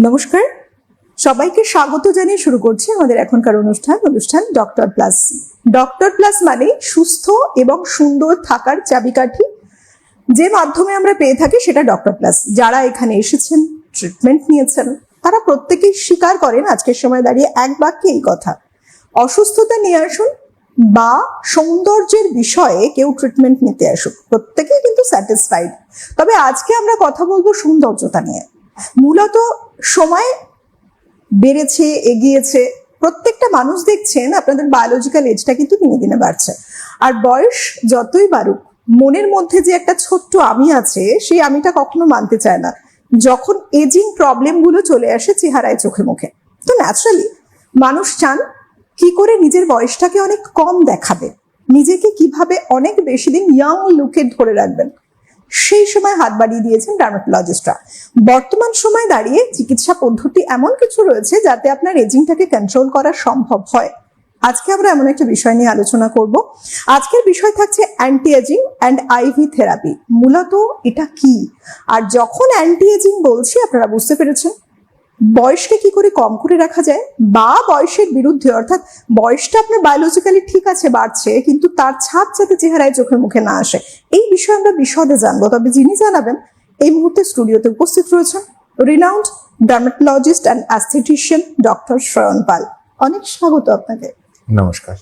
নমস্কার, সবাইকে স্বাগত জানিয়ে শুরু করছি আমাদের এখনকার অনুষ্ঠান ডক্টর প্লাস। ডক্টর প্লাস মানে সুস্থ এবং সুন্দর থাকার চাবিকাঠি, যে মাধ্যমে আমরা পেয়ে থাকি সেটা ডক্টর প্লাস। যারা এখানে এসেছেন, ট্রিটমেন্ট নিয়েছেন, তারা প্রত্যেকেই স্বীকার করেন আজকের সময় দাঁড়িয়ে এক বাক্যে এই কথা: অসুস্থতা নিয়ে আসুন বা সৌন্দর্যের বিষয়ে কেউ ট্রিটমেন্ট নিতে আসুক, প্রত্যেকেই কিন্তু স্যাটিসফাইড। তবে আজকে আমরা কথা বলবো সৌন্দর্যতা নিয়ে। মূলত সময় বেড়েছে, এগিয়েছে, প্রত্যেকটা মানুষ দেখছেন আপনাদের বায়োলজিক্যাল এজটা কিন্তু দিনে দিনে বাড়ছে। আর বয়স যতই বাড়ুক, মনের মধ্যে যে একটা ছোট্ট আমি আছে, সেই আমিটা কখনো মানতে চায় না যখন এজিং প্রবলেমগুলো চলে আসে চেহারায়, চোখে মুখে। তো ন্যাচারালি মানুষ চান কি করে নিজের বয়সটাকে অনেক কম দেখাবে, নিজেকে কিভাবে অনেক বেশি দিন ইয়াং লুকে ধরে রাখবেন, সেই সময় হাত বাড়িয়ে দিয়েছেন ডার্মাটোলজিস্টরা। বর্তমান সময় দাঁড়িয়ে চিকিৎসা পদ্ধতি এমন কিছু রয়েছে যাতে আপনার এজিংটাকে কন্ট্রোল করা সম্ভব হয়। আজকে আমরা এমন একটা বিষয় নিয়ে আলোচনা করব। আজকের বিষয় থাকছে anti aging and IV therapy. মূলত এটা কি, আর যখন অ্যান্টি এজিং বলছি আপনারা বুঝতে পেরেছেন বয়সকে কি করে কম করে রাখা যায়, বা বয়সের বিরুদ্ধে, অর্থাৎ বয়সটা আপনার বায়োলজিক্যালি ঠিক আছে, বাড়ছে, কিন্তু তার ছাপ যাতে চেহারায়, চোখে মুখে না আসে, এই বিষয়ে আমরা বিশদে জানবো। তবে যিনি জানাবেন এই মুহূর্তে স্টুডিওতে উপস্থিত রয়েছেন রিনাউন্ড ডার্মাটোলজিস্ট অ্যান্ড অ্যাস্থেটিশিয়ান ডক্টর শ্রয়ন পাল। অনেক স্বাগত আপনাকে। নমস্কার।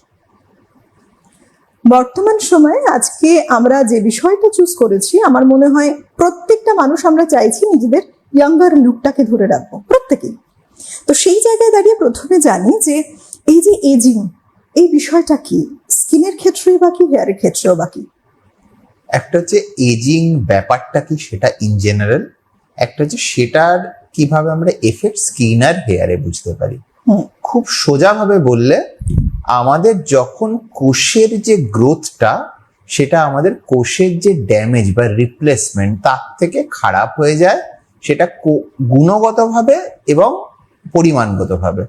বর্তমান সময়ে আজকে আমরা যে বিষয়টা চুজ করেছি, আমার মনে হয় প্রত্যেকটা মানুষ আমরা চাইছি নিজেদের ইয়াঙ্গার লুকটাকে ধরে রাখবো, প্রত্যেকেই। তো সেই জায়গায় দাঁড়িয়ে প্রথমে জানি যে এই যে এজিং, এই বিষয়টা কি, স্কিনের ক্ষেত্রেও বা কি, হেয়ারের ক্ষেত্রেও বা কি? একটা হচ্ছে এজিং ব্যাপারটা কি সেটা ইন জেনারেল, একটা হচ্ছে সেটার কিভাবে আমরা এফেক্ট স্কিন আর হেয়ারে বুঝতে পারি। খুব সোজাভাবে বললে, আমাদের যখন কোষের যে গ্রোথটা, সেটা আমাদের কোষের যে ড্যামেজ বা রিপ্লেসমেন্ট তার থেকে খারাপ হয়ে যায়, সেটা গুণগতভাবে এবং পরিমাণগতভাবে,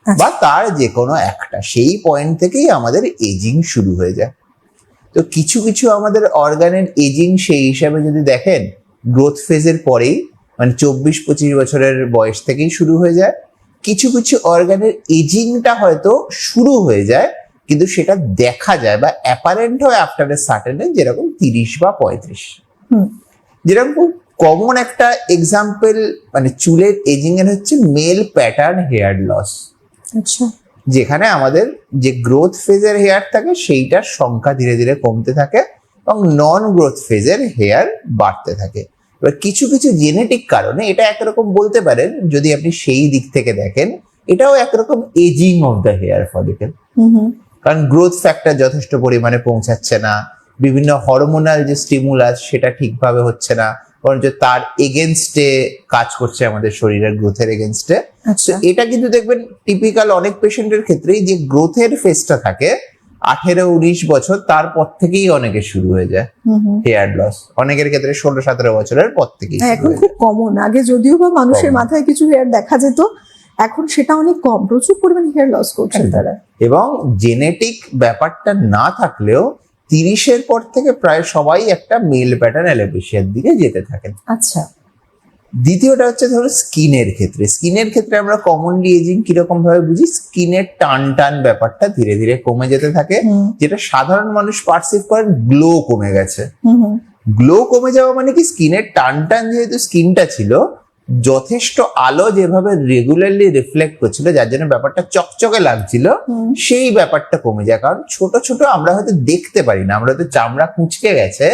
বা তার যে কোনো একটা, সেই পয়েন্ট থেকেই আমাদের এজিং শুরু হয়ে যায়। তো কিছু কিছু আমাদের অর্গানের এজিং সেই হিসাবে যদি দেখেন, গ্রোথ ফেজের পরেই, মানে 24-25 বছরের বয়স থেকেই শুরু হয়ে যায়। কিছু কিছু অর্গানের এজিংটা হয়তো শুরু হয়ে যায়, কিন্তু সেটা দেখা যায় বা অ্যাপারেন্ট হয় আফটার এ সার্টেন এজ, যেরকম 30 বা 35। যেরকম খুব কমন একটা এক্সাম্পল, মানে চুলের এজিং এর হচ্ছে মেল প্যাটার্ন হেয়ার লস। আচ্ছা। যেখানে আমাদের যে গ্রোথ ফেজের হেয়ার থাকে সেইটার সংখ্যা ধীরে ধীরে কমতে থাকে এবং নন গ্রোথ ফেজের হেয়ার বাড়তে থাকে। এবার কিছু কিছু জেনেটিক কারণে এটা একরকম বলতে পারেন, যদি আপনি সেই দিক থেকে দেখেন, এটাও একরকম aging of the hair follicle. কারণ গ্রোথ ফ্যাক্টর যথেষ্ট পরিমাণে পৌঁছাচ্ছে না, বিভিন্ন হরমোনাল যে স্টিমুলাস সেটা ঠিকভাবে হচ্ছে না, বরঞ্চ তার এগেনস্টে কাজ করছে আমাদের শরীরের গ্রোথের এগেনস্টে। এটা কিন্তু দেখবেন টিপিক্যাল অনেক পেশেন্টের ক্ষেত্রেই, যে গ্রোথের ফেজটা থাকে 18-19 বছর, তারপর থেকেই অনেকের শুরু হয়ে যায় হেয়ার লস। অনেকের ক্ষেত্রে 16-17 বছরের পর থেকেই। এখন খুব কমন, আগে যদিও বা মানুষের মাথায় কিছু হেয়ার দেখা যেত, এখন সেটা অনেক কম, প্রচুর পরিমাণে হেয়ার লস করছে তারা। এবং জেনেটিক ব্যাপারটা না থাকলেও 30-এর পর থেকে প্রায় সবাই একটা মেল প্যাটার্ন অ্যালোপেশিয়ার দিকে যেতে থাকেন। আচ্ছা। দ্বিতীয়টা হচ্ছে ধরো স্কিনের ক্ষেত্রে। স্কিনের ক্ষেত্রে আমরা কমনলি এজিং কিরকম ভাবে বুঝি, স্কিনের টান টান ব্যাপারটা ধীরে ধীরে কমে যেতে থাকে, যেটা সাধারণ মানুষ পারসিভ করেন গ্লো কমে গেছে। গ্লো কমে যাওয়া মানে কি, স্কিনের টান টান, যেহেতু স্কিনটা ছিল যথেষ্ট আলো যেভাবে রেগুলারলি রিফ্লেক্ট করছিল, যার জন্য ব্যাপারটা চকচকে লাগছিল, সেই ব্যাপারটা কমে যায়। কারণ ছোট ছোট আমরা হয়তো দেখতে পারি না, আমরা হয়তো চামড়া কুঁচকে গেছে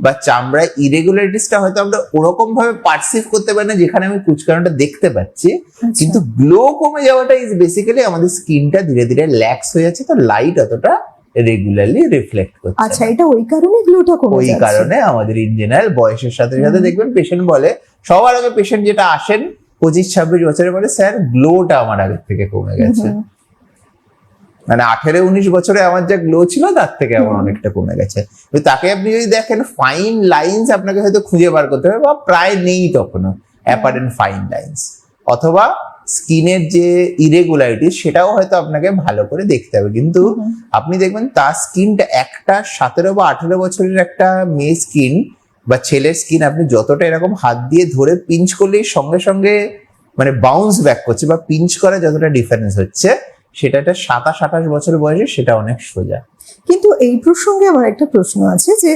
বা চামড়ায় ইরেগুলারিটিসটা হয়তো আমরা ওরকম ভাবে পারসিভ করতে পারি না যেখানে আমি কুচকানোটা দেখতে পাচ্ছি, কিন্তু গ্লো কমে যাওয়াটা ইজ বেসিক্যালি আমাদের স্কিনটা ধীরে ধীরে ল্যাক্স হয়ে যাচ্ছে, তো লাইট অতটা রেগুলারলি রিফ্লেক্ট করছে। আচ্ছা, এটা ওই কারণে গ্লোটা কমে যাচ্ছে। ওই কারণে আমাদের ইন জেনারেল বয়সের সাথে সাথে দেখবেন পেশেন্ট বলে, সবার আগে পেশেন্ট যেটা আসেন 25-26 বছরের পরে, স্যার গ্লোটা আমার আগের থেকে কমে গেছে। মানে 18-19 বছরে আমার যা গ্লো ছিল তার থেকে আমার অনেকটা কমে গেছে। তাকে আপনি যদি দেখেন, ফাইন লাইন্স আপনাকে হয়তো খুঁজে বার করতে হবে, বা প্রায় নেই তখনও অ্যাপারেন্ট ফাইন লাইন্স, অথবা স্কিনের যে ইরেগুলারিটি সেটাও হয়তো আপনাকে ভালো করে দেখতে হবে। কিন্তু আপনি দেখবেন তার স্কিনটা, একটা 17 বা 18 বছরের একটা মেয়ে স্কিন বা ছেলের স্কিন, আপনি যতটা এরকম হাত দিয়ে ধরে পিঞ্চ করলেই সঙ্গে সঙ্গে মানে বাউন্স ব্যাক করছে বা পিঞ্চ করা যতটা ডিফারেন্স হচ্ছে, সেটা একটা 27-28 বছর বয়সে সেটা অনেক সোজা। কিন্তু এই প্রসঙ্গে আমার একটা প্রশ্ন আছে যে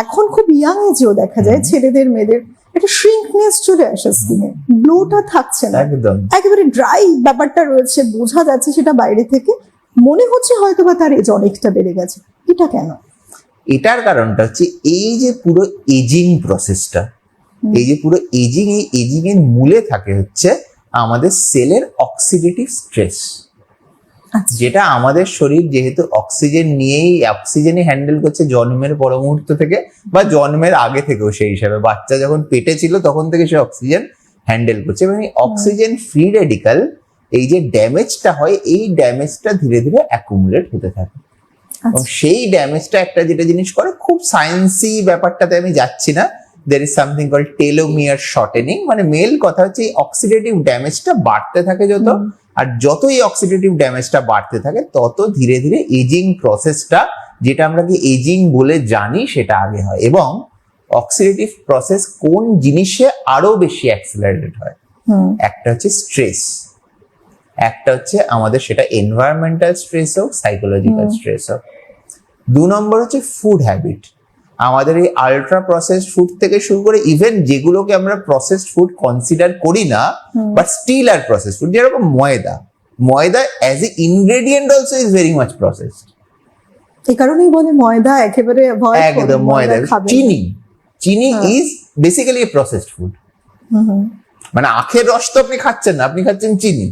এখন খুব ইয়াং এজেও দেখা যায় ছেলেদের মেয়েদের একটা শ্রিঙ্কনেস চলে আসে স্কিনে, গ্লোটা থাকছে না, একদম একেবারে ড্রাই ব্যাপারটা রয়েছে, বোঝা যাচ্ছে সেটা বাইরে থেকে, মনে হচ্ছে হয়তো বা তার এজ অনেকটা বেড়ে গেছে। এটা কেন? এটার কারণটা হচ্ছে এই যে পুরো এজিং প্রসেসটা, এই যে পুরো এজিং, এই এজিং এর মূলে থাকে হচ্ছে আমাদের সেলের অক্সিডেটিভ স্ট্রেস, যেটা আমাদের শরীর যেহেতু অক্সিজেন নিয়েই, অক্সিজেনই হ্যান্ডেল করছে জন্মের পর মুহূর্ত থেকে বা জন্মের আগে থেকেও, সেই হিসাবে বাচ্চা যখন পেটে ছিল তখন থেকে সে অক্সিজেন হ্যান্ডেল করছে, এবং এই অক্সিজেন ফ্রি রেডিক্যাল এই যে ড্যামেজটা হয়, এই ড্যামেজটা ধীরে ধীরে অ্যাকুমুলেট হতে থাকে। এবং সেই ড্যামেজটা একটা যেটা জিনিস করে, খুব সায়েন্সি ব্যাপারটাতে আমি যাচ্ছি না, there is something called telomere shortening, মানে মেল কথা হচ্ছে এই অক্সিডেটিভ ড্যামেজটা বাড়তে থাকে যত, আর যত এই অক্সিডেটিভ ড্যামেজটা বাড়তে থাকে তত ধীরে ধীরে এজিং প্রসেসটা, যেটা আমরা কি এজিং বলে জানি, সেটা আগে হয়। এবং অক্সিডেটিভ প্রসেস কোন জিনিসে আরো বেশি অ্যাক্সিলারেটেড হয়? একটা হচ্ছে স্ট্রেস, একটা হচ্ছে আমাদের সেটা এনভায়রনমেন্টাল স্ট্রেস হোক, সাইকোলজিক্যাল স্ট্রেস হোক। 2 নম্বর হচ্ছে ফুড হ্যাবিট। আমাদের এই আল্ট্রা প্রসেসড ফুড থেকে শুরু করে ইভেন যেগুলোকে আমরা প্রসেসড ফুড কনসিডার করি না, বাট স্টিল আর প্রসেসড ফুড, যেরকম ময়দা as a ingredient also is very much processed. এই কারণেই বলে ময়দা একেবারে একদম ময়দা। চিনি is basically a processed food. মানে আখের রস তো আপনি খাচ্ছেন না, আপনি খাচ্ছেন চিনি।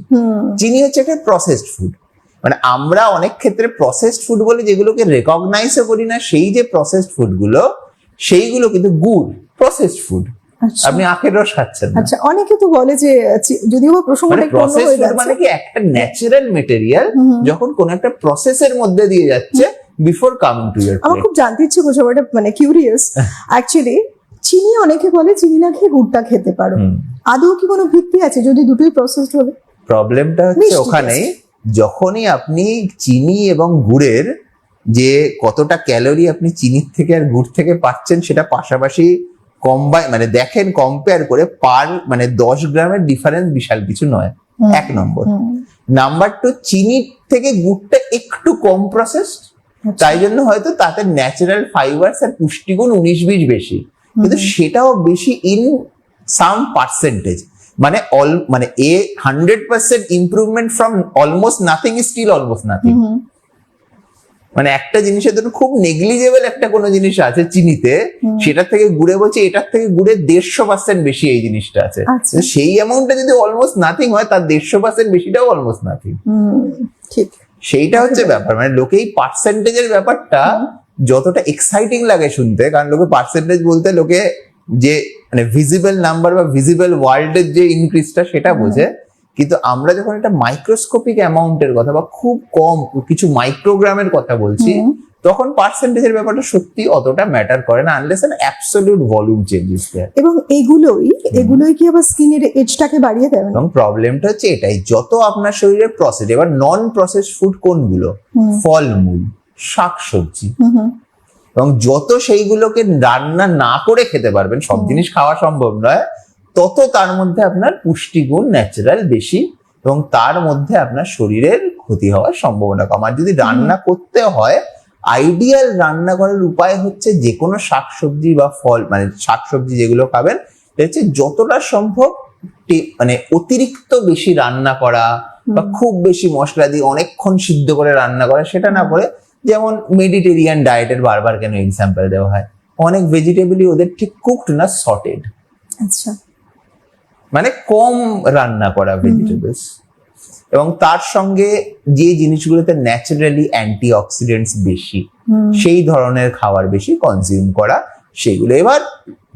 চিনি হচ্ছে একটা প্রসেসড ফুড। মানে আমরা অনেক ক্ষেত্রে প্রসেসড ফুড বলে যেগুলোকে রেকগনাইজও করি না, সেই যে প্রসেসড ফুড গুলো, সেইগুলো কিন্তু গুড প্রসেসড ফুড। আপনি আখের রস খাচ্ছেন না। আচ্ছা, অনেকে তো বলে যে যদিও প্রসঙ্গটা একটু অন্য হয়ে যাচ্ছে, মানে কি একটা ন্যাচারাল মেটেরিয়াল যখন কোন একটা প্রসেসের মধ্যে দিয়ে যাচ্ছে বিফোর কামিং টু ইয়ার। আমার খুব জানতে ইচ্ছে করছে, ওটা মানে কিউরিয়াস অ্যাকচুয়ালি। চিনি অনেকে বলে চিনি না খেয়ে গুড়টা খেতে পারো, আদৌ কি কোনো ভিত্তি আছে যদি দুটোই প্রসেসড হবে? প্রবলেমটা হচ্ছে ওখানেই, যখনই আপনি চিনি এবং গুড়ের যে কতটা ক্যালোরি আপনি চিনির থেকে আর গুড় থেকে পাচ্ছেন সেটা পাশাপাশি মানে দেখেন, কম্পেয়ার করে মানে 10 গ্রামের ডিফারেন্স বিশাল কিছু নয়, 1 নম্বর। নাম্বার 2, চিনির থেকে গুড়টা একটু কম প্রসেসড, তাই জন্য হয়তো তাতে ন্যাচারাল ফাইবারস আর পুষ্টিগুণ 19-20 বেশি, কিন্তু সেটাও বেশি ইন সাম পার্সেন্টেজ। মানে 100% improvement from almost nothing is still almost nothing. মানে একটা জিনিসের জন্য খুব নেগলিজেবল একটা কোনো জিনিস আছে চিনিতে, সেটার থেকে গুড়ে বলছে এটার থেকে গুড়ের 150% বেশি এই জিনিসটা আছে। সেই অ্যামাউন্টটা যদি অলমোস্ট নাথিং হয়, তার 150% বেশিটাও অলমোস্ট নাথিং। ঠিক, সেইটা হচ্ছে ব্যাপার। মানে লোকে এই পার্সেন্টেজের ব্যাপারটা যতটা এক্সাইটিং লাগে শুনতে, কারণ লোকে পার্সেন্টেজ বলতে লোকে যে মানে ভিজিবল নাম্বার বা ভিজিবল ওয়ার্ল্ডের যে ইনক্রিজটা সেটা বোঝে, কিন্তু আমরা যখন একটা মাইক্রোস্কোপিক অ্যামাউন্টের কথা বা খুব কম কিছু মাইক্রোগ্রামের কথা বলছি, তখন পার্সেন্টেজের ব্যাপারটা সত্যি অতটা ম্যাটার করে না, unless an absolute volume changes দেয়। এবং এগুলোই কি আবার স্কিনের এজটাকে বাড়িয়ে দেয়? এবং প্রবলেমটা হচ্ছে এটাই, যত আপনার শরীরে প্রসেস, এবার নন প্রসেসড ফুড কোনগুলো? ফলমূল, শাকসবজি, এবং যত সেইগুলোকে রান্না না করে খেতে পারবেন, সব জিনিস খাওয়া সম্ভব নয়, তত তার মধ্যে আপনার পুষ্টিগুণ ন্যাচারাল বেশি, এবং তার মধ্যে আপনার শরীরের ক্ষতি হওয়ার সম্ভাবনা কম। আর যদি রান্না করতে হয়, আইডিয়াল রান্না করার উপায় হচ্ছে যে কোনো শাকসবজি বা ফল, মানে শাকসবজি যেগুলো খাবেন, হচ্ছে যতটা সম্ভব মানে অতিরিক্ত বেশি রান্না করা বা খুব বেশি মশলা দিয়ে অনেকক্ষণ সিদ্ধ করে রান্না করা, সেটা না করে, যেমন মেডিটেরিয়ান ডায়েটের বারবার কেন এক্সাম্পল দেওয়া হয়, অনেক ভেজিটেবলই ওদের ঠিক কুকড না, সর্টেড। আচ্ছা, মানে কম রান্না করা ভেজিটেবলস, এবং তার সঙ্গে যে জিনিসগুলোতে ন্যাচারালি অ্যান্টি অক্সিডেন্টস বেশি, সেই ধরনের খাবার বেশি কনজিউম করা, সেগুলো। এবার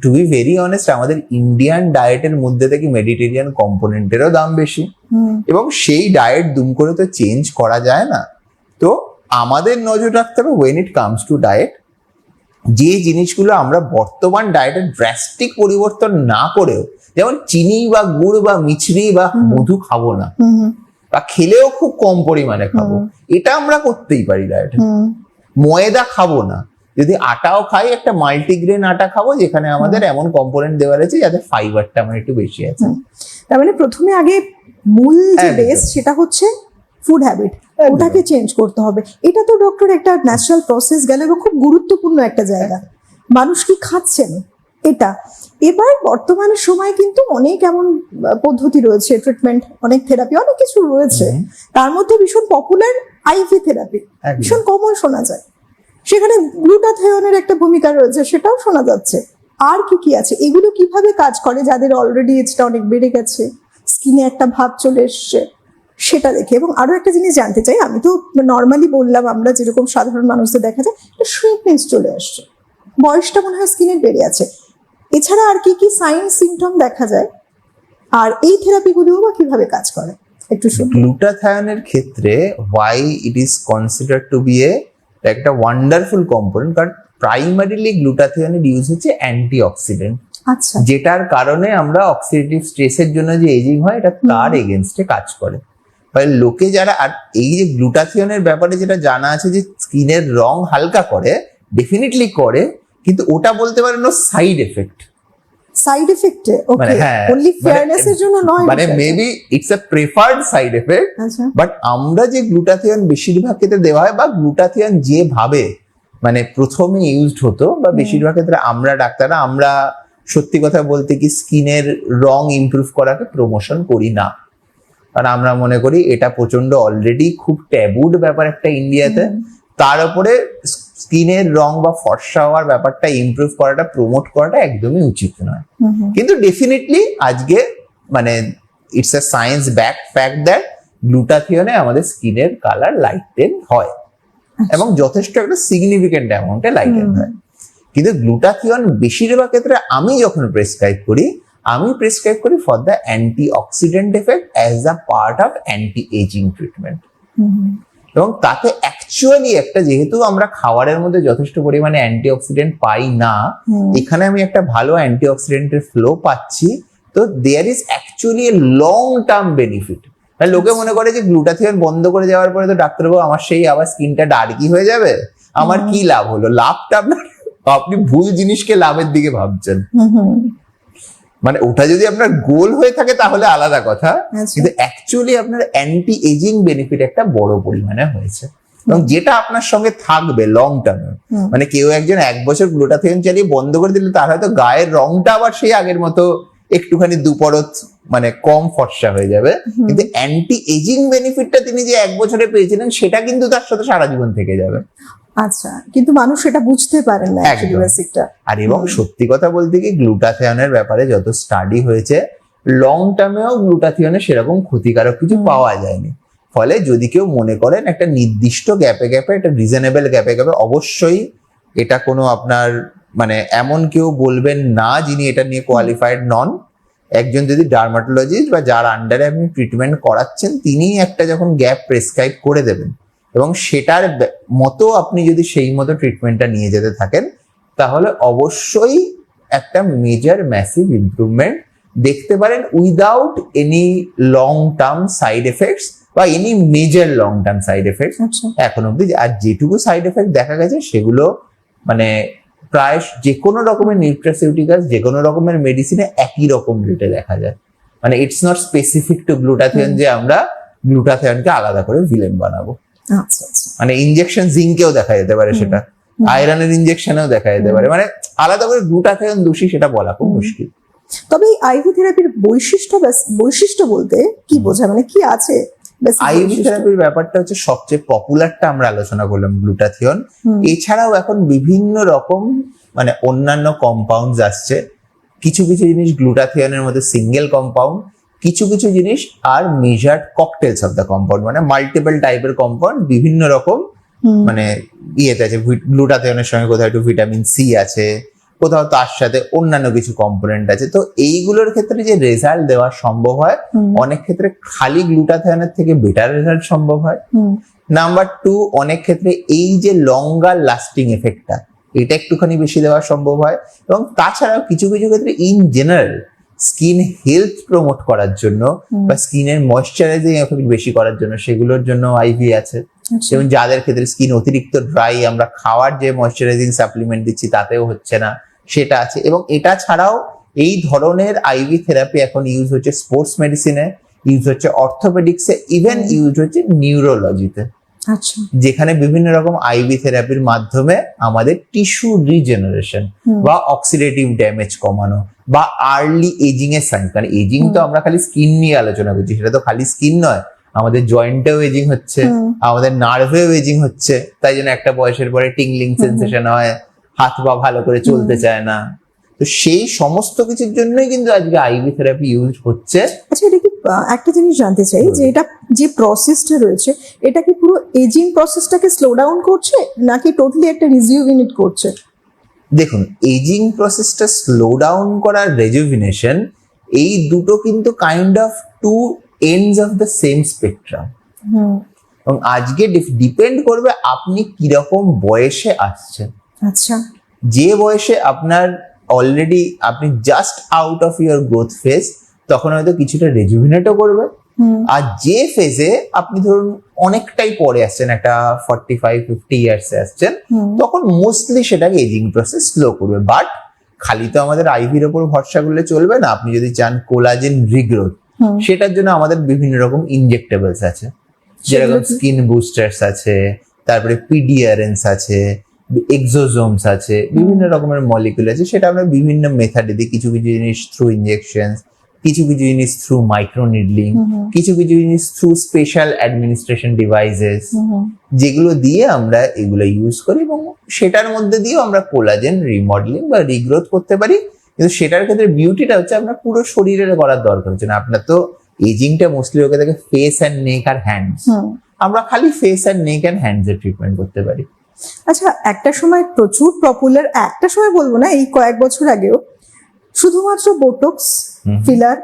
টু বি ভেরি অনেস্ট, আমাদের ইন্ডিয়ান ডায়েটের মধ্যে থেকে মেডিটেরিয়ান কম্পোনেন্টেরও দাম বেশি, এবং সেই ডায়েট দুম করে তো চেঞ্জ করা যায় না। তো আমাদের নজর রাখতে হবে when it comes to diet, যে জিনিসগুলো আমরা বর্তমান ডায়েটের ড্রাস্টিক পরিবর্তন না করেও, যেমন চিনি বা গুড় বা মিছরি বা মধু খাবো না, বা খেলেও খুব কম পরিমাণে খাবো, এটা আমরা করতেই পারি ডায়েটে। ময়দা খাবো না, যদি আটাও খাই একটা মাল্টিগ্রেন আটা খাবো যেখানে আমাদের এমন কম্পোনেন্ট দেওয়া রয়েছে যাতে ফাইবারটা আমার একটু বেশি আছে। তার মানে প্রথমে আগে মূল যে একদম। বেস সেটা হচ্ছে ফুড হ্যাবিট, ওটাকে চেঞ্জ করতে হবে। এটা তো ডক্টর একটা ন্যাচারাল প্রসেস গেল এবং খুব গুরুত্বপূর্ণ একটা জায়গা, মানুষ কি খাচ্ছেন এটা। এবার বর্তমান সময়ে কিন্তু অনেক এমন পদ্ধতি রয়েছে, ট্রিটমেন্ট, অনেক থেরাপি, অনেক কিছু রয়েছে। তার মধ্যে ভীষণ পপুলার আইভি থেরাপি, একদম। ভীষণ কমন শোনা যায়। সেখানে গ্লুটাথিয়নের একটা ভূমিকা রয়েছে, সেটাও শোনা যাচ্ছে। আর কি কি আছে, এগুলো কিভাবে কাজ করে যাদের অলরেডি এজটা অনেক বেড়ে গেছে, স্কিনে একটা ভাব চলে এসছে, সেটা দেখে। এবং আরো একটা জিনিস জানতে চাই, আমি তো নর্মালি বললাম আমরা যেরকম সাধারণ মানুষদের দেখা যায় শ্রিঙ্কনেস চলে আসছে, বয়সটা মনে হয় স্কিনের বেড়ে আছে, এছাড়া আর কি কি সাইন সিমটম দেখা যায়, আর এই থেরাপিগুলোও বা কিভাবে কাজ করে একটু শুনুন। গ্লুটাথায়নের ক্ষেত্রে why it is consider to be একটা ওয়ান্ডারফুল কম্পোনেন্ট, কারণ প্রাইমারিলি গ্লুটাথিয়নের ইউজ হচ্ছে অ্যান্টি অক্সিডেন্ট, আচ্ছা, যেটার কারণে আমরা অক্সিডেটিভ স্ট্রেসের জন্য যে এজিং হয় এটা তার এগেনস্টে কাজ করে। ফলে লোকে যারা, আর এই যে গ্লুটাথিয়নের ব্যাপারে যেটা জানা আছে যে স্কিনের রং হালকা করে, ডেফিনেটলি করে, কিন্তু ওটা বলতে পারেন সাইড এফেক্ট, সাইড এফেক্ট, ওকে, হ্যাঁ, অনলি ফেয়ারনেস এর জন্য নয়, মানে maybe it's a preferred side effect. আচ্ছা, বাট আমরা যে গ্লুটাথিয়ন বেশিরভাগ ক্ষেত্রে দেওয়া হয়, বা গ্লুটাথিয়ন যেভাবে মানে প্রথমে ইউজড হতো, বা বেশিরভাগ ক্ষেত্রে আমরা ডাক্তাররা, আমরা সত্যি কথা বলতে কি স্কিনের রং ইমপ্রুভ করাকে প্রমোশন করি না, কারণ আমরা মনে করি এটা প্রচন্ড অলরেডি খুব ট্যাবুড ব্যাপার একটা ইন্ডিয়াতে। তার উপরে স্কিনের রং বা ফর্সা হওয়ার ব্যাপারটা ইমপ্রুভ করাটা, প্রমোট করাটা একদমই উচিত নয়। কিন্তু ডেফিনেটলি আজকে মানে it's a science back fact that গ্লুটাথিয়নে আমাদের স্কিনের কালার লাইটেন হয়, এবং যথেষ্ট একটা সিগনিফিকেন্ট অ্যামাউন্টে লাইটেন হয়। কিন্তু গ্লুটাথিয়ন বেশিরভাগ ক্ষেত্রে আমি যখন প্রেসক্রাইব করি, আমি প্রেসক্রাইব করি for the antioxidant effect as a part of anti aging treatment. এবং তাতে অ্যাকচুয়ালি একটা, যেহেতু আমরা খাবারের মধ্যে যথেষ্ট পরিমাণে অ্যান্টি অক্সিডেন্ট পাই না, এখানে আমি একটা ভালো অ্যান্টি অক্সিডেন্টের ফ্লো পাচ্ছি, তো there is actually a long term benefit. লোকে মনে করে যে গ্লুটাথিয়ন বন্ধ করে যাওয়ার পরে তো ডাক্তারবাবু আমার সেই আবার স্কিনটা ডার্কি হয়ে যাবে, আমার কি লাভ হলো? লাভটা আপনার, আপনি ভুল জিনিসকে লাভের দিকে ভাবছেন। মানে ওটা যদি আপনার গোল হয়ে থাকে তাহলে আলাদা কথা, কিন্তু অ্যাকচুয়ালি আপনার অ্যান্টি এজিং বেনিফিট একটা বড় পরিমাণে হয়েছে, এবং যেটা আপনার সঙ্গে থাকবে লং টার্মে। মানে কেউ একজন 1 বছর গ্লুটাথিয়ন চালিয়ে বন্ধ করে দিলে তার হয়তো গায়ের রংটা আবার সেই আগের মতো একটুখানি দুপরত মানে কম ফর্সা হয়ে যাবে, কিন্তু অ্যান্টি এজিং বেনিফিটটা তিনি যে 1 বছরে পেয়েছিলেন সেটা কিন্তু তার সাথে সারা জীবন থেকে যাবে। আচ্ছা, কিন্তু মানুষ সেটা বুঝতে পারেন না অ্যাকচুয়ালি বেসিকটা। আর এবং সত্যি কথা বলতে কি, গ্লুটাথিয়নের ব্যাপারে যত স্টাডি হয়েছে, লং টার্মেও গ্লুটাথিয়নে সেরকম ক্ষতিকারক কিছু পাওয়া যায়নি। ফলে যদি কেউ মনে করেন একটা নির্দিষ্ট গ্যাপে গ্যাপে, একটা রিজনেবল গ্যাপে গ্যাপে, অবশ্যই এটা কোনো আপনার মানে এমন কেউ বলবেন না যিনি এটা নিয়ে কোয়ালিফাইড নন। একজন যদি ডার্মাটোলজিস্ট বা যার আন্ডারে আপনি ট্রিটমেন্ট করাচ্ছেন, তিনি একটা যখন গ্যাপ প্রেসক্রাইব করে দেবেন, এবং সেটার মতো আপনি যদি সেই মতো ট্রিটমেন্টটা নিয়ে যেতে থাকেন, তাহলে অবশ্যই একটা মেজর ম্যাসিভ ইমপ্রুভমেন্ট দেখতে পারেন, without any long term side effects বা any major long term side effects এখন অব্দি। আর যেটুকু সাইড এফেক্ট দেখা গেছে সেগুলো মানে প্রায় যে কোনো রকমের নিউট্রাসিউটিক্যালস, যে কোনো রকমের মেডিসিনে একই রকম রেটে দেখা যায়। মানে it's not specific to glutathione যে আমরা গ্লুটাথিয়নকে আলাদা করে ভিলেন বানাবো। মানে ইনজেকশন জিঙ্কেও দেখা যেতে পারে, সেটা আয়রনের ইনজেকশনেও দেখা যেতে পারে, মানে আলাদা করে গ্লুটাথিয়ন দোষী সেটা বলা খুব মুশকিল। তবে এই আইভি থেরাপির বৈশিষ্ট্য বলতে কি বোঝায়, মানে কি আছে? আইভি থেরাপির ব্যাপারটা হচ্ছে সবচেয়ে পপুলারটা আমরা আলোচনা করলাম গ্লুটাথিয়ন। এছাড়াও এখন বিভিন্ন রকম মানে অন্যান্য কম্পাউন্ডস আসছে। কিছু কিছু জিনিস গ্লুটাথিয়নের মধ্যে সিঙ্গেল কম্পাউন্ড, কিছু কিছু জিনিস আর মেজার্ড ককটেলস অফ দ্য কম্পাউন্ড, মানে মাল্টিপল টাইপের কম্পাউন্ড বিভিন্ন রকম মানে ইয়েতে আছে। গ্লুটাথিয়নের সঙ্গে কোথাও একটু ভিটামিন সি আছে, কোথাও তার সাথে অন্যান্য কিছু কম্পোনেন্ট আছে। তো এইগুলোর ক্ষেত্রে যে রেজাল্ট দেওয়া সম্ভব হয়, অনেক ক্ষেত্রে খালি গ্লুটাথিয়নের থেকে বেটার রেজাল্ট সম্ভব হয়। নাম্বার 2, অনেক ক্ষেত্রে এই যে লঙ্গার লাস্টিং এফেক্টটা, এটা একটুখানি বেশি দেওয়া সম্ভব হয়। এবং তাছাড়াও কিছু কিছু ক্ষেত্রে in general skin health promote করার জন্য বা স্কিনের ময়শ্চারাইজিং এফেক্ট বেশি করার জন্য, সেগুলোর জন্য আইভি আছে। আচ্ছা। যেমন যাদের ক্ষেত্রে স্কিন অতিরিক্ত ড্রাই, আমরা খাওয়ার যে ময়শ্চারাইজিং সাপ্লিমেন্ট দিচ্ছি তাতেও হচ্ছে না, সেটা আছে। এবং এটা ছাড়াও এই ধরনের আইভি থেরাপি এখন ইউজ হচ্ছে স্পোর্টস মেডিসিনে, ইউজ হচ্ছে অর্থোপেডিক্সে, ইভেন ইউজ হচ্ছে নিউরোলজিতে, আচ্ছা। যেখানে বিভিন্ন রকম আইভি থেরাপির মাধ্যমে আমাদের টিস্যু রিজেনারেশন বা অক্সিডেটিভ ড্যামেজ কমানো বা আর্লি এজিং এর সাইন, কারণ এজিং তো আমরা খালি স্কিন নিয়ে আলোচনা করছি, সেটা তো খালি স্কিন নয়, আমাদের জয়েন্টেও এজিং হচ্ছে, আমাদের নার্ভেও এজিং হচ্ছে। তাই জন্য একটা বয়সের পরে টিংলিং সেন্সেশন হয়, হাত পা ভালো করে চলতে চায় না। তো সেই সমস্ত কিছুর জন্যই কিন্তু আজকে আইভি থেরাপি ইউজ হচ্ছে। আচ্ছা, এটা কি একটা জিনিস জানতে চাই যে এটা যে প্রসেসটা রয়েছে এটা কি পুরো এজিং প্রসেসটাকে স্লো ডাউন করছে নাকি টোটালি একটা রিজুভিনেট করছে? দেখুন, এজিং প্রসেসটা স্লো ডাউন করার রেজুভিনেশন, এই দুটো কিন্তু kind of two ends of the same spectrum. এবং আজকে ডিপেন্ড করবে আপনি কিরকম বয়সে আসছেন। আচ্ছা। যে বয়সে আপনার অলরেডি আপনি just out of your growth phase, তখন হয়তো কিছুটা রেজুভিনেটও করবে। আর যে ফেজে আপনি ধরুন অনেকটাই পরে আসছেন, একটা 45-50 ইয়ার্সে আসছেন, তখন মোস্টলি সেটাকে এজিং প্রসেস স্লো করবে। বাট খালি তো আমাদের আইভির ওপর ভরসা করলে চলবে না। আপনি যদি চান কোলাজেন রিগ্রোথ, সেটার জন্য আমাদের বিভিন্ন রকম ইনজেক্টেবলস আছে, যেরকম স্কিন বুস্টার্স আছে, তারপরে পিডিআরএনস আছে, এক্সোজোমস আছে, বিভিন্ন রকমের মলিকুল আছে। সেটা আমরা বিভিন্ন মেথডে দিই, কিছু কিছু জিনিস থ্রু ইনজেকশন, কিছু কিছু জিনিস থ্রু মাইক্রো নিডলিং, কিছু কিছু জিনিস থ্রু স্পেশাল অ্যাডমিনিস্ট্রেশন ডিভাইসেস, যেগুলো দিয়ে আমরা এগুলো ইউজ করি। এবং সেটার মধ্যে দিয়েও আমরা কোলাজেন রিমডেলিং বা রিগ্রোথ করতে পারি। কিন্তু সেটার ক্ষেত্রে বিউটিটা হচ্ছে আপনার পুরো শরীরের করার দরকার হচ্ছে না। আপনার তো এজিংটা মোস্টলি ওকে থাকে ফেস অ্যান্ড নেক আর হ্যান্ডস, আমরা খালি face and neck and hands এর ট্রিটমেন্ট করতে পারি। আচ্ছা, একটা সময় প্রচুর পপুলার, একটা সময় বলবো না, এই কয়েক বছর আগেও শুধুমাত্র বোটক্স, ফিলার,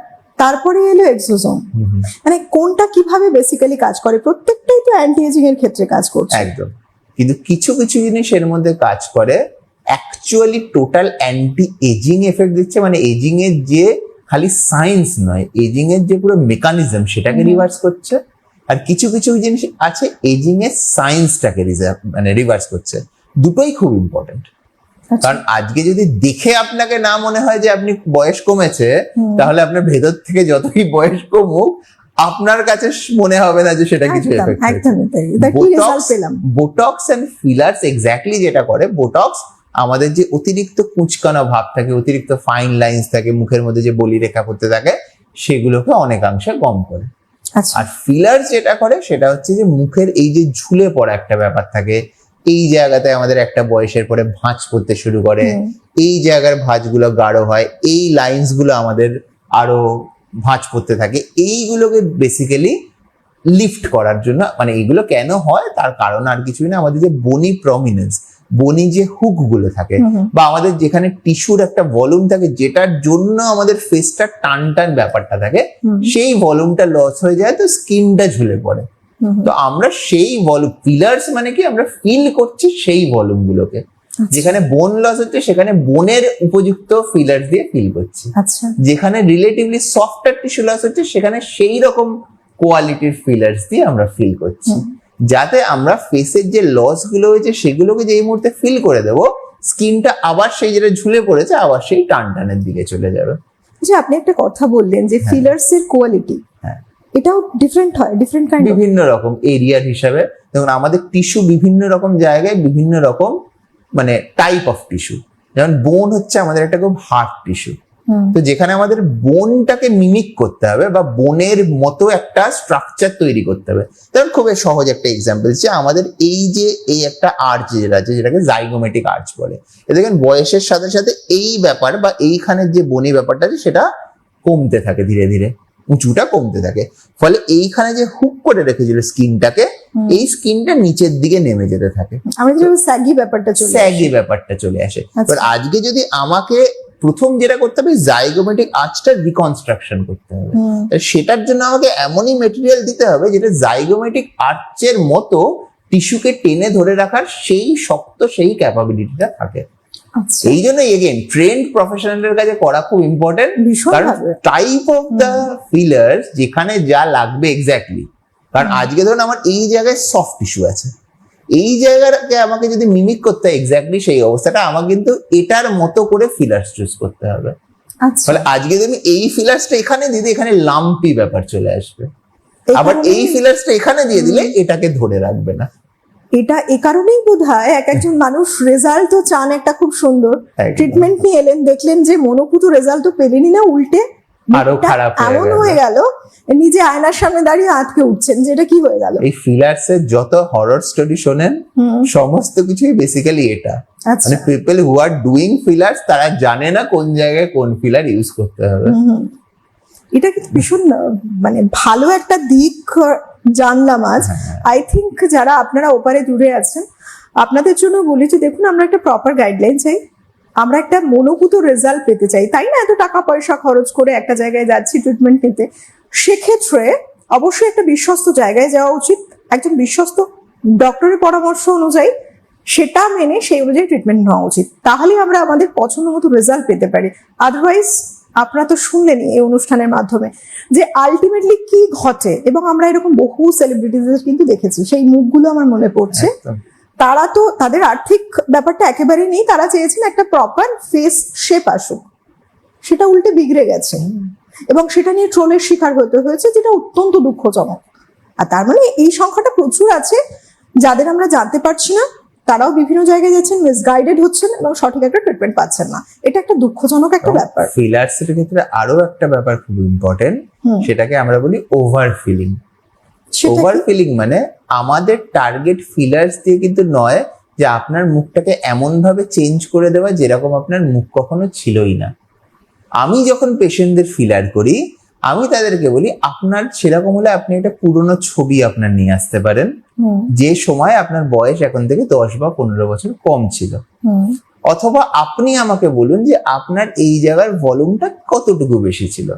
তারপরে এলো এক্সোজোম। মানে কোনটা কিভাবে বেসিক্যালি কাজ করে? প্রত্যেকটাই তো অ্যান্টি এজিং এর ক্ষেত্রে কাজ করছে একদম, কিন্তু কিছু কিছু জিনিস এর মধ্যে কাজ করে actually total anti aging effect দিচ্ছে। মানে এজিং এর যে খালি সায়েন্স নয়, এজিং এর যে পুরো মেকানিজম সেটাকে রিভার্স করছে। আর কিছু কিছু জিনিস আছে এজিং এর সায়েন্সটাকে রিভার্স করছে। দুটোই খুব ইম্পর্টেন্ট। কারণ আজকে যদি দেখে আপনাকে না মনে হয় যে আপনি বয়স কমেছে, তাহলে আপনার ভেতর থেকে যতই বয়স কমুক আপনার কাছে মনে হবে না যে সেটা কিছু এফেক্ট হয়েছে। বোটক্স এন্ড ফিলার্স এক্স্যাক্টলি যেটা করে, বোটক্স আমাদের যে অতিরিক্ত কুঁচকানো ভাব থাকে, অতিরিক্ত ফাইন লাইন্স থাকে, মুখের মধ্যে যে বলি রেখা করতে থাকে, সেগুলোকে অনেকাংশে কম করে। আর ফিলার্স যেটা করে সেটা হচ্ছে যে মুখের এই যে ঝুলে পড়া একটা ব্যাপার থাকে, এই জায়গাতে আমাদের একটা বয়সের পরে ভাঁজ পড়তে শুরু করে, এই জায়গার ভাঁজগুলো গাঢ় হয়, এই লাইন্স গুলো আমাদের আরো ভাঁজ পড়তে থাকে, এইগুলোকে বেসিক্যালি লিফট করার জন্য। মানে এইগুলো কেন হয় তার কারণ আর কিছুই না, আমাদের যে বনি প্রমিনেন্স, বনি যে হুক গুলো থাকে, বা আমাদের যেখানে টিস্যুর একটা ভলিউম থাকে, যেটার জন্য আমাদের ফেসটা টান টান ব্যাপারটা থাকে, সেই ভলিউমটা লস হয়ে যায়, তো স্কিনটা ঝুলে পড়ে। তো আমরা সেই ভলিউম, পিলার্স মানে কি, আমরা ফিল করছি সেই ভলিউম গুলোকে। যেখানে বোন লস হচ্ছে সেখানে বোনের উপযুক্ত ফিলার্স দিয়ে ফিল করছি। যেখানে রিলেটিভলি সফটওয়্যার টিস্যু লস হচ্ছে সেখানে সেই রকম কোয়ালিটির ফিলার্স দিয়ে আমরা ফিল করছি, যাতে আমরা ফেসের যে লস গুলো হয়েছে সেগুলোকে যে এই মুহূর্তে ফিল করে দেবো, স্কিনটা আবার সেই যেটা ঝুলে পড়েছে আবার সেই টান টানের দিকে চলে যাবে। আচ্ছা, আপনি একটা কথা বললেন যে ফিলার্স এর কোয়ালিটি, এটাও ডিফারেন্ট হয়, ডিফারেন্ট কাইন্ড, বিভিন্ন রকম এরিয়ার হিসাবে। যেমন আমাদের টিস্যু বিভিন্ন রকম জায়গায় বিভিন্ন রকম মানে টাইপ অফ টিস্যু। যেমন বোন হচ্ছে আমাদের একটা খুব হার্ড টিস্যু, তো যেখানে আমাদের বোনটাকে মিমিক করতে হবে বা বোনের মতো একটা স্ট্রাকচার তৈরি করতে হবে। যেমন খুব সহজ একটা এক্সাম্পল, যে আমাদের এই যে এই একটা আর্চ যেটা আছে, যেটাকে জাইগোমেটিক আর্চ বলে, দেখেন বয়সের সাথে সাথে এই ব্যাপার বা এইখানের যে বনি ব্যাপারটা আছে সেটা কমতে থাকে, ধীরে ধীরে উঁচুটা কমতে থাকে। ফলে এইখানে যে হুক করে রেখেছিল স্কিনটাকে, এই স্কিনটা নিচের দিকে নেমে যেতে থাকে, স্যাগি ব্যাপারটা চলে আসে। এবার আজকে যদি আমাকে প্রথম যেটা করতে হবে, জাইগোমেটিক আর্চটা রিকনস্ট্রাকশন করতে হবে। সেটার জন্য আমাকে এমনই মেটেরিয়াল দিতে হবে যেটা জাইগোমেটিক আর্চের মতো টিস্যুকে টেনে ধরে রাখার সেই শক্ত সেই ক্যাপাবিলিটিটা থাকে। এই জন্য এগেইন ট্রেন্ড প্রফেশনালের কাছে করা খুব ইম্পর্টেন্ট, কারণ টাইপ অফ দ্য ফিলার্স যেখানে যা লাগবে এক্স্যাক্টলি কারণ আজকে ধরুন আমার এই জায়গায় সফট টিস্যু আছে, এই জায়গাটাকে আমাকে যদি মিমিক করতে হয় এক্স্যাক্টলি সেই অবস্থাটা, আমার কিন্তু এটার মতো করে ফিলার্স চুজ করতে হবে। আচ্ছা, ফলে আজকে যদি এই ফিলার্সটা এখানে দিয়ে দিই, এখানে লাম্পি ব্যাপার চলে আসবে। আবার কারণেই- এই ফিলার্সটা এখানে দিয়ে দিলে এটাকে ধরে রাখবে না। এটা এ কারণেই বোধহয় একজন মানুষ রেজাল্টও চান একটা খুব সুন্দর, একদম। ট্রিটমেন্ট নিয়ে এলেন, দেখলেন যে মনোপুত রেজাল্ট তো পেলেনই না, উল্টে আরো মুখটা খারাপ হয়ে এমন গেল। হয়ে গেল, নিজে আয়নার সামনে দাঁড়িয়ে আঁতকে উঠছেন, যেটা কি হয়ে গেল। এই ফিলার্স এর যত হরর স্টোরি শোনেন সমস্ত কিছুই বেসিক্যালি এটা। আচ্ছা, মানে people who are doing fillers তারা জানে না কোন জায়গায় কোন ফিলার ইউজ করতে হবে। এটা কিন্তু ভীষণ মানে ভালো একটা দিক জানলাম আজ। আই থিঙ্ক যারা আপনারা ওপারে দূরে আছেন, আপনাদের জন্য বলি যে দেখুন, আমরা একটা প্রপার গাইডলাইন চাই, আমরা একটা মনোভূত রেজাল্ট পেতে চাই, তাই না? এত টাকা পয়সা খরচ করে একটা জায়গায় যাচ্ছি ট্রিটমেন্ট নিতে, সেক্ষেত্রে অবশ্যই একটা বিশ্বস্ত জায়গায় যাওয়া উচিত, একজন বিশ্বস্ত ডক্টরের পরামর্শ অনুযায়ী সেটা মেনে সেই অনুযায়ী ট্রিটমেন্ট নেওয়া উচিত, তাহলে আমরা আমাদের পছন্দ মতো রেজাল্ট পেতে পারি। আদারওয়াইজ আপনারা তো শুনলেনই এই অনুষ্ঠানের মাধ্যমে যে আলটিমেটলি কি ঘটে, এবং আমরা এরকম বহু সেলিব্রিটিদের কিন্তু দেখেছি, সেই মুখগুলো আমার মনে পড়ছে। একদম। তারা তো তাদের আর্থিক ব্যাপারটা একেবারেই নেই, তারা চেয়েছেন একটা প্রপার ফেস শেপ আসুক, সেটা উল্টে বিগড়ে গেছে এবং সেটা নিয়ে ট্রোলের শিকার হতে হয়েছে, যেটা অত্যন্ত দুঃখজনক। আর তার মানে এই সংখ্যাটা প্রচুর আছে, যাদের আমরা জানতে পারছি না, তারাও বিভিন্ন জায়গায় যাচ্ছেন, মিসগাইডেড হচ্ছেন এবং সঠিক একটা ট্রিটমেন্ট পাচ্ছেন না। এটা একটা দুঃখজনক একটা ব্যাপার। ফিলার্স এর ক্ষেত্রে আরো একটা ব্যাপার খুব ইম্পর্টেন্ট, সেটাকে আমরা বলি ওভার ফিলিং। সেটা ওভার কি? ফিলিং মানে আমাদের টার্গেট ফিলার্স দিয়ে কিন্তু নয় যে আপনার মুখটাকে এমন ভাবে চেঞ্জ করে দেওয়া যেরকম আপনার মুখ কখনো ছিলই না। আমি যখন পেশেন্টদের ফিলার করি, আমি তাদেরকে বলি আপনার সেরকম হলে আপনি একটা পুরনো ছবি আপনার নিয়ে আসতে পারেন, যে সময় আপনার বয়স এখন থেকে 10 বা 15 বছর কম ছিল। অথবা আপনি আমাকে বলুন যে আপনার এই জায়গার ভলিউমটা কতটুকু বেশি ছিল।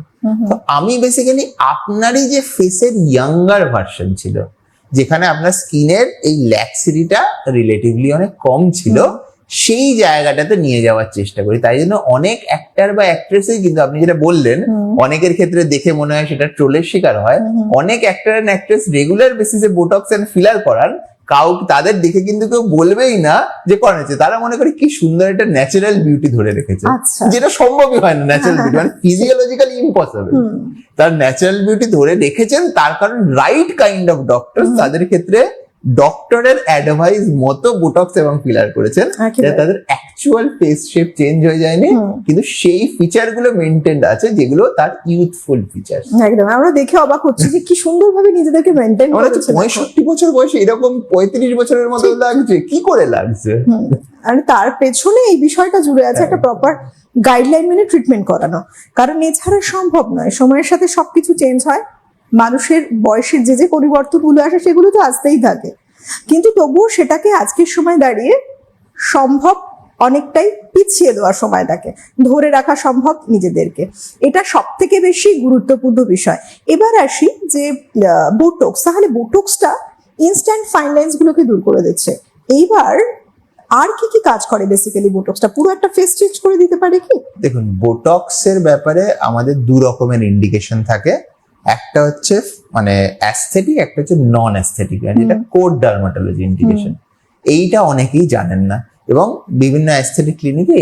তো আমি বেসিক্যালি আপনারই যে ফেসের ইয়াঙ্গার ভার্সন ছিল, যেখানে আপনার স্কিনের এই ল্যাক্সিটিটা রিলেটিভলি অনেক কম ছিল, সেই জায়গাটাতে নিয়ে যাওয়ার চেষ্টা করি। তাই জন্য অনেক অ্যাক্টর বা অ্যাক্ট্রেসই কিন্তু আপনি যেটা বললেন, অনেকের ক্ষেত্রে দেখে মনে হয় সেটা ট্রোলের শিকার হয়। অনেক অ্যাক্টর এন্ড অ্যাক্ট্রেস রেগুলার বেসিসে বোটক্স এন্ড ফিলার করান, তাদের দেখে কিন্তু কেউ বলবেই না যে করেছে, তারা মনে করে কি সুন্দর একটা ন্যাচারাল বিউটি ধরে রেখেছে, আচ্ছা। যেটা সম্ভবই হয় না। ন্যাচারাল বিউটি মানে ফিজিওলজিক্যালি ইম্পসিবল। তার ন্যাচারাল বিউটি ধরে রেখেছেন, তার কারণ রাইট কাইন্ড অফ ডক্টর তাদের ক্ষেত্রে ডক্টরের অ্যাডভাইস মতো বোটক্স এবং ফিলার করেছেন, একেবারে। যাতে তাদের অ্যাকচুয়াল ফেস শেপ চেঞ্জ হয়ে যায়নি, কিন্তু সেই ফিচার গুলো মেনটেন্ড আছে যেগুলো তার ইউথফুল ফিচার। একদম, আমরা দেখে অবাক হচ্ছি যে কি সুন্দরভাবে নিজেদেরকে মেনটেন আমরা করেছে। 65 বছর বয়সে এরকম 35 বছরের মতো লাগছে, কি করে লাগছে? আর তার পেছনে এই বিষয়টা জুড়ে আছে একটা প্রপার গাইডলাইন মেনে ট্রিটমেন্ট করানো, কারণ এছাড়া সম্ভব নয়। সময়ের সাথে সবকিছু চেঞ্জ হয়, মানুষের বয়সের যে যে পরিবর্তনগুলো আসে সেগুলো তো আসতেই থাকে, কিন্তু তবুও সেটাকে আজকের সময় দাঁড়িয়ে সম্ভব অনেকটাই পিছিয়ে দেওয়ার সময়টাকে ধরে রাখা সম্ভব নিজেদেরকে, এটা সব থেকে বেশি গুরুত্বপূর্ণ বিষয়। এবার আসি যে বোটক্স, তাহলে বোটক্সটা ইনস্ট্যান্ট ফাইন লাইন্স গুলোকে দূর করে দিচ্ছে, এইবার আর কি কি কাজ করে বেসিক্যালি বোটক্সটা? পুরো একটা ফেস চেঞ্জ করে দিতে পারে কি? দেখুন, বোটক্স এর ব্যাপারে আমাদের দু রকমের ইন্ডিকেশন থাকে। একটা হচ্ছে মানে অ্যাস্থেটিক, একটা হচ্ছে নন অ্যাস্থেটিক, যেটা কোর ডার্মাটোলজি ইন্ডিকেশন। এইটা অনেকেই জানেন না, এবং বিভিন্ন অ্যাস্থেটিক ক্লিনিকে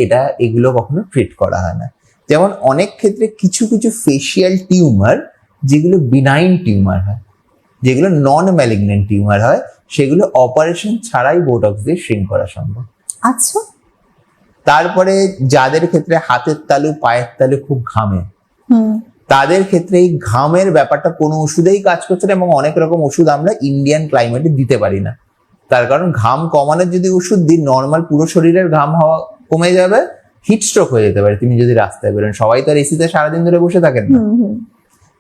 এগুলো কখনো ট্রিট করা হয় না। যেমন অনেক ক্ষেত্রে কিছু কিছু ফেশিয়াল টিউমার যেগুলো বিনাইন টিউমার হয়, যেগুলো নন ম্যালিগন্যান্ট টিউমার হয়, সেগুলো অপারেশন ছাড়াই বোটক্স দিয়ে শ্রিঙ্ক করা সম্ভব। আচ্ছা। তারপরে যাদের ক্ষেত্রে হাতের তালু পায়ের তালু খুব ঘামে, তাদের ক্ষেত্রে এই ঘামের ব্যাপারটা কোনো ওষুধেই কাজ করছে না, এবং অনেক রকম ওষুধ আমরা ইন্ডিয়ান ক্লাইমেটে দিতে পারি না। তার কারণ ঘাম কমানোর যদি ওষুধ দিই, নর্মাল পুরো শরীরের ঘাম হওয়া কমে যাবে, হিটস্ট্রোক হয়ে যেতে পারে তিনি যদি রাস্তায় বেরোন। সবাই তো আর এসিতে সারাদিন ধরে বসে থাকেন না।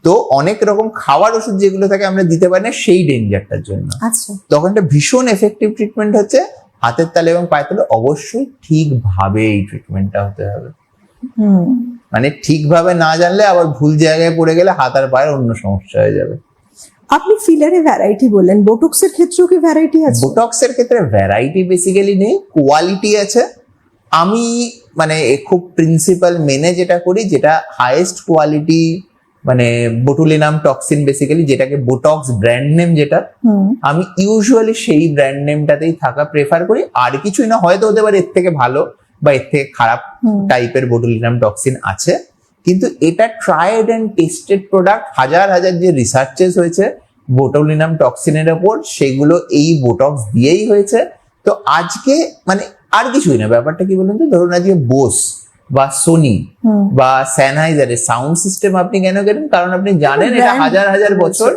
তো অনেক রকম খাওয়ার ওষুধ যেগুলো থাকে আমরা দিতে পারি না সেই ডেঞ্জারটার জন্য। আচ্ছা। তখন একটা ভীষণ এফেক্টিভ ট্রিটমেন্ট হচ্ছে হাতের তালু এবং পায়ের তালু অবশ্যই ঠিকভাবে এই ট্রিটমেন্টটা হতে হবে। মানে ঠিকভাবে না জানলে আবার ভুল জায়গায় পড়ে গেলে হাত আর পায়ের অন্য সমস্যা হয়ে যাবে। আপনি ফিলারে ভ্যারাইটি বললেন, বোটক্সের ক্ষেত্রেও কি ভ্যারাইটি আছে? বোটক্সের ক্ষেত্রে ভ্যারাইটি বেসিক্যালি নেই, কোয়ালিটি আছে। আমি মানে খুব প্রিন্সিপাল মেনে যেটা করি, যেটা হাইয়েস্ট কোয়ালিটি মানে বোটুলিনাম টক্সিন বেসিক্যালি, যেটাকে বোটক্স ব্র্যান্ড নেম যেটা, আমি ইউজুয়ালি সেই ব্র্যান্ড নেমটাতেই থাকা প্রেফার করি। আর কিছুই না, হয়তো হতে পারে এর থেকে ভালো বা এর থেকে খারাপ টাইপের বোটুলিনাম টক্সিন আছে, কিন্তু এটা ট্রাইড অ্যান্ড টেস্টেড প্রোডাক্ট। হাজার হাজার যে রিসার্চেস হয়েছে বোটুলিনাম টক্সিনের ওপর, সেগুলো এই বোটক্স দিয়েই হয়েছে। তো আজকে মানে আর কিছুই না, ব্যাপারটা কি বলুন তো, ধরুন আজকে বোস বা সোনি বা স্যানহাইজারের সাউন্ড সিস্টেম আপনি কেন কেনেন? কারণ আপনি জানেন এটা হাজার হাজার বছর,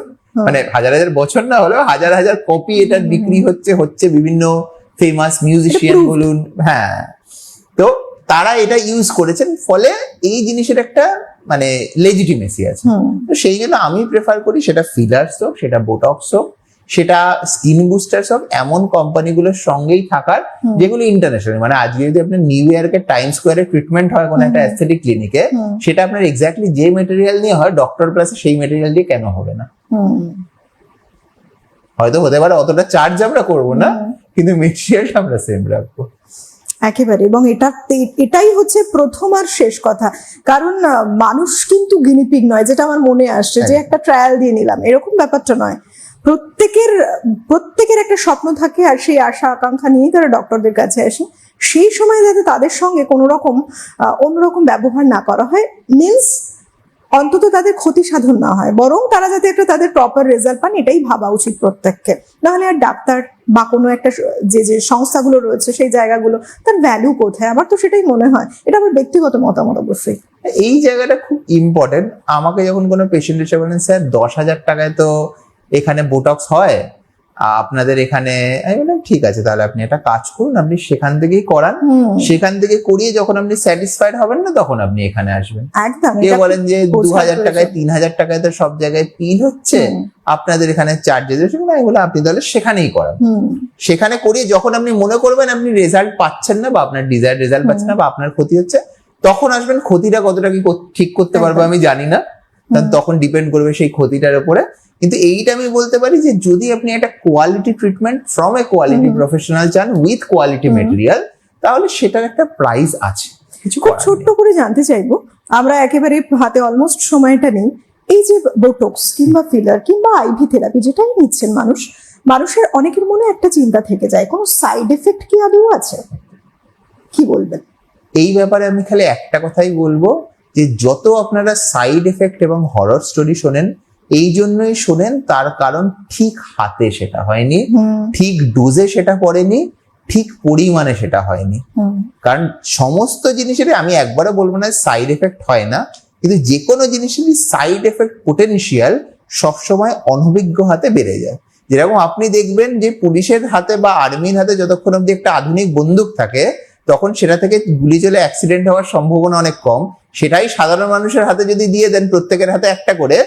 মানে হাজার হাজার বছর না হলেও হাজার হাজার কপি এটার বিক্রি হচ্ছে বিভিন্ন ফেমাস মিউজিশিয়ান বলুন, হ্যাঁ, তো তারা এটা ইউজ করেছেন, ফলে এই জিনিসের একটা মানে লেজিটিমেসি আছে। তো সেই জন্য আমি প্রেফার করি সেটা ফিলার্স হোক, সেটা বোটক্স হোক, সেটা স্কিন বুস্টার্স হোক, এমন কোম্পানিগুলোর সঙ্গেই থাকার যেগুলো ইন্টারন্যাশনাল। মানে আজকে যদি আপনার নিউ ইয়র্কের টাইম স্কোয়ারে ট্রিটমেন্ট হয় কোনো একটা অ্যাস্থেটিক ক্লিনিকে, সেটা আপনার এক্স্যাক্টলি যে মেটেরিয়াল নিয়ে হয়, ডক্টর প্লাসে সেই মেটেরিয়াল দিয়ে কেন হবে না? হয়তো হতে পারে অতটা চার্জ আমরা করবো না, কিন্তু মেটেরিয়ালটা আমরা সেম রাখবো। একেবারে, এবং এটাই হচ্ছে প্রথম আর শেষ কথা। কারণ মানুষ কিন্তু গিনিপিগ নয়, যেটা আমার মনে আসছে, যে একটা ট্রায়াল দিয়ে নিলাম এরকম ব্যাপারটা নয়। প্রত্যেকের একটা স্বপ্ন থাকে, আর সেই আশা আকাঙ্ক্ষা নিয়েই তারা ডক্টরদের কাছে আসে। সেই সময় যাতে তাদের সঙ্গে কোনো রকম অন্যরকম ব্যবহার না করা হয়, মিনস অন্তত তাদের ক্ষতি সাধন না হয়, বরং তারা যাতে একটা তাদের প্রপার রেজাল্ট পান, এটাই ভাবা উচিত প্রত্যেককে। নাহলে আর ডাক্তার বা কোনো একটা যে সংস্থাগুলো রয়েছে সেই জায়গাগুলো, তার ভ্যালু কোথায়? আমার তো সেটাই মনে হয়। এটা আমার ব্যক্তিগত মতামত অবশ্যই। এই জায়গাটা খুব ইম্পর্টেন্ট। আমাকে যখন কোনো পেশেন্ট এসে বলেন, স্যার 10,000 টাকায় তো এখানে বোটক্স হয় আপনাদের এখানে, আমি বললাম ঠিক আছে, তাহলে আপনি একটা কাজ করুন, আপনি সেখান থেকেই করান, সেখান থেকে করিয়ে যখন আপনি স্যাটিসফাইড হবেন না, তখন আপনি এখানে আসবেন। একদম। কে বলেন যে 2,000 টাকায় 3,000 টাকায় তো সব জায়গায় পিল হচ্ছে, আপনাদের এখানে চার্জেস, আমি বললাম আপনি তাহলে সেখানেই করান। সেখানে করিয়ে যখন আপনি মনে করবেন আপনি রেজাল্ট পাচ্ছেন না, বা আপনার ডিজায়ার রেজাল্ট পাচ্ছেন না, বা আপনার ক্ষতি হচ্ছে, তখন আসবেন। ক্ষতিটা কতটা কি ঠিক করতে পারবো আমি জানি না, কারণ তখন ডিপেন্ড করবে সেই ক্ষতিটার উপরে। কিন্তু এইটা আমি বলতে পারি যে যদি আপনি একটা quality treatment from a quality professional চান উইথ কোয়ালিটি মেটেরিয়াল, তাহলে সেটার একটা প্রাইস আছে। খুব ছোট্ট করে জানতে চাইবো, আমরা একেবারে হাতে অলমোস্ট সময়টা নেই, এই যে বোটক্স কিংবা ফিলার কিংবা আইভি থেরাপি যেটাই নিচ্ছেন মানুষের অনেকের মনে একটা চিন্তা থেকে যায়, কোনো সাইড এফেক্ট কি আদৌ আছে? কি বলবেন এই ব্যাপারে? আমি খালি একটা কথাই বলবো, যে যত আপনারা সাইড এফেক্ট এবং হরর স্টোরি শোনেন, এই জন্যই শোনেন, তার কারণ ঠিক হাতে সেটা হয়নি, ঠিক ডোজে সেটা পড়েনি, ঠিক পরিমাণে সেটা হয়নি। কারণ সমস্ত জিনিসেরই, আমি একবারও বলবো না সাইড এফেক্ট হয় না, কিন্তু যে কোনো জিনিসেরই সাইড এফেক্ট পোটেনশিয়াল সবসময় অনভিজ্ঞ হাতে বেড়ে যায়। যেরকম আপনি দেখবেন যে পুলিশের হাতে বা আর্মির হাতে যতক্ষণ অব্দি একটা আধুনিক বন্দুক থাকে, তখন সেটা থেকে গুলি চলে অ্যাক্সিডেন্ট হওয়ার সম্ভাবনা অনেক কম। সেটাই সাধারণ মানুষের হাতে যদি দিয়ে দেন, প্রত্যেকের হাতে একটা করে,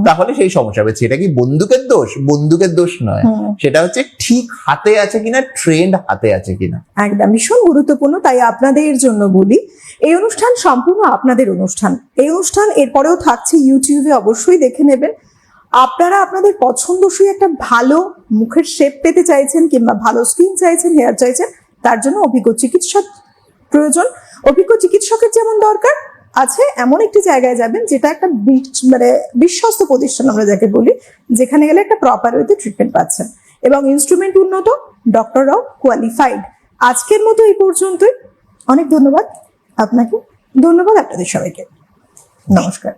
তাহলে সেই সমস্যা হবে। সেটা কি বন্দুকের দোষ? বন্দুকের দোষ নয়, সেটা হচ্ছে ঠিক হাতে আছে কিনা, ট্রেন্ড হাতে আছে কিনা। একদম ভীষণ গুরুত্বপূর্ণ। তাই আপনাদের জন্য বলি, এই অনুষ্ঠান সম্পূর্ণ আপনাদের অনুষ্ঠান। এই অনুষ্ঠান এরপরেও থাকছে ইউটিউবে, অবশ্যই দেখে নেবেন। আপনারা আপনাদের পছন্দসই একটা ভালো মুখের শেপ পেতে চাইছেন, কিংবা ভালো স্কিন চাইছেন, হেয়ার চাইছেন, তার জন্য অভিজ্ঞ চিকিৎসক প্রয়োজন। অভিজ্ঞ চিকিৎসকের যেমন দরকার আছে, এমন একটি জায়গায় যাবেন যেটা একটা মানে বিশ্বস্ত প্রতিষ্ঠান আমরা যাকে বলি, যেখানে গেলে একটা প্রপার ওয়েতে ট্রিটমেন্ট পাচ্ছেন, এবং ইনস্ট্রুমেন্ট উন্নত, ডক্টররাও কোয়ালিফাইড। আজকের মতো এই পর্যন্তই। অনেক ধন্যবাদ আপনাকে, ধন্যবাদ আপনাদের সবাইকে। নমস্কার।